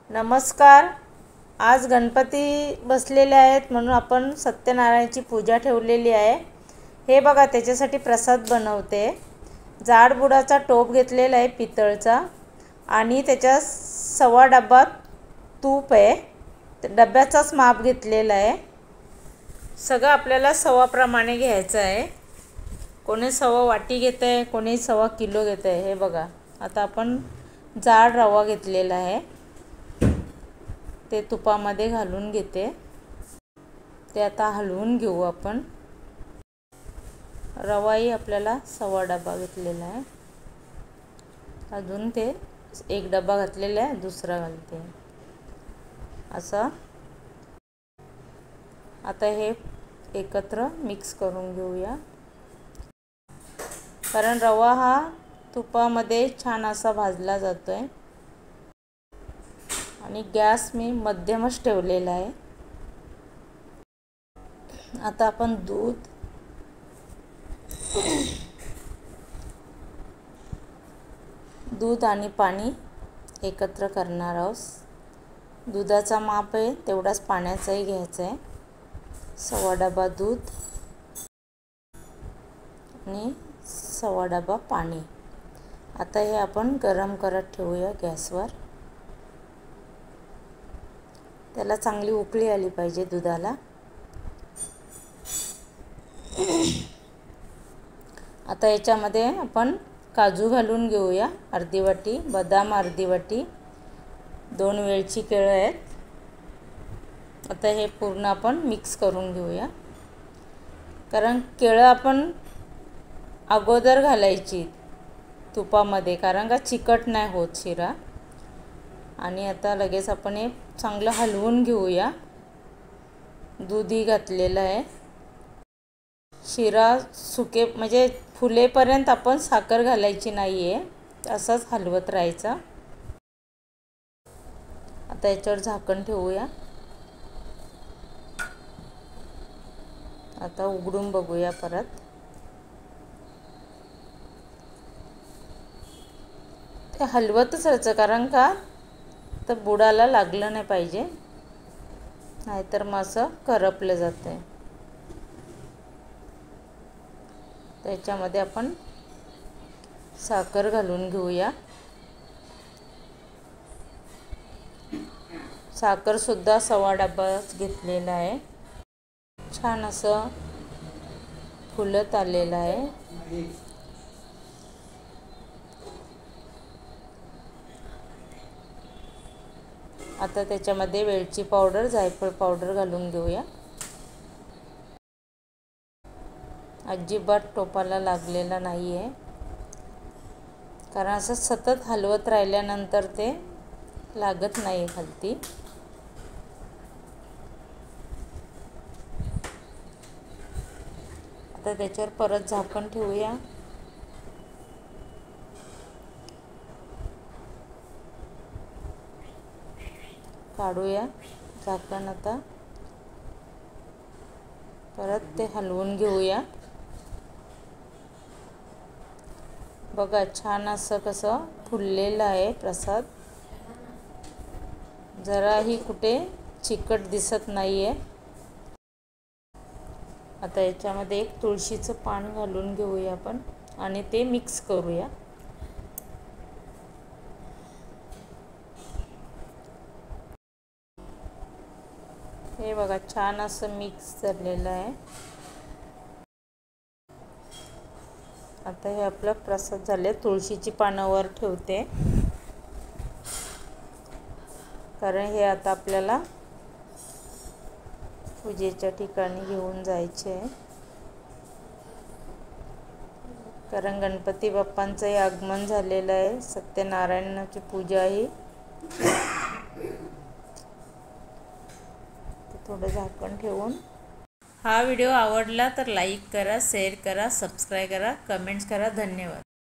नमस्कार। आज गणपती बसलेले आहेत म्हणून आपण सत्यनारायणाची पूजा ठेवलेली आहे। हे बघा त्याच्यासाठी प्रसाद बनवते। जाड बुडाचा टोप घेतलेला आहे पितळचा आणि त्याच्या सव्वा डब्बा तूप आहे। डब्याचाच माप घेतलेला आहे। सगळं आपल्याला सव्वा प्रमाणे घ्यायचं आहे। कोणी सव्वा वाटी घेते, कोणी सव्वा किलो घेते। हे बघा आता आपण जाड रवा घेतलेला आहे, ते तुपामध्ये घालून घेते। ते आता हलवून घेऊ आपण। रवाही आपल्याला सव्वा डबा घेतलेला आहे। अजून ते एक डबा घातलेला आहे, दुसरा घालते असं। आता हे एकत्र मिक्स करून घेऊया, कारण रवा हा तुपामध्ये छान असा भाजला जातोय। आणि गॅस मी मध्यमच ठेवलेला आहे। आता आपण दूध आणि पाणी एकत्र करणार आहोत। दुधाचा माप आहे तेवढाच पाण्याचाही घ्यायचा आहे। सव्वा डबा दूध आणि सव्वा डबा पाणी। आता हे आपण गरम करत ठेवूया गॅसवर। त्याला चांगली उकळी आली पाहिजे दुधाला। आता याच्यामध्ये आपण काजू घालून घेऊया अर्धी वाटी, बदाम अर्धी वाटी, 2 वेलची केळं आहेत। आता हे पूर्ण आपण मिक्स करून घेऊया, कारण केळं आपण अगोदर घालायची तुपामध्ये, कारण का चिकट नाही होत शिरा। आणि आता लगेच आपण हे चांगलं हलवून घेऊया। दूधही घातलेलं आहे। शिरा सुके म्हणजे फुलेपर्यंत आपण साखर घालायची नाही आहे, असंच हलवत राहायचं। आता याच्यावर झाकण ठेवूया। आता उघडून बघूया परत। ते हलवतच राहायचं, कारण का तर बुडाला लागलं नाही पाहिजे, नाहीतर मग असं करपलं जातं। त्याच्यामध्ये आपण साखर घालून घेऊया। साखर सुद्धा सव्वा डब्बाच घेतलेला आहे। छान असं फुलत आलेलं आहे। आता त्याच्यामध्ये वेलची पावडर, जायफळ पावडर घालून घेऊया। अजिबात टोपाला लागलेला नाही आहे, कारण असं सतत हलवत राहिल्यानंतर ते लागत नाही खालती। आता त्याच्यावर परत झाकण ठेवूया। काढूया झाकण। आता परत ते हलवून घेऊया। बघा छान असं कसं फुललेलं आहे प्रसाद। जराही कुठे चिकट दिसत नाही आहे। आता याच्यामध्ये एक तुळशीचं पान घालून घेऊया आपण आणि ते मिक्स करूया। हे बघा छान असं मिक्स झालेलं आहे। आता हे आपलं प्रसाद झाले। तुळशीची पानं वर ठेवते, कारण हे आता आपल्याला पूजेच्या ठिकाणी घेऊन जायचे आहे, कारण गणपती बाप्पांचंही आगमन झालेलं आहे। सत्यनारायणाची पूजाही। थोडं झाकण ठेवून। हा व्हिडिओ आवडला तर लाईक करा, शेअर करा, सबस्क्राईब करा, कमेंट्स करा। धन्यवाद।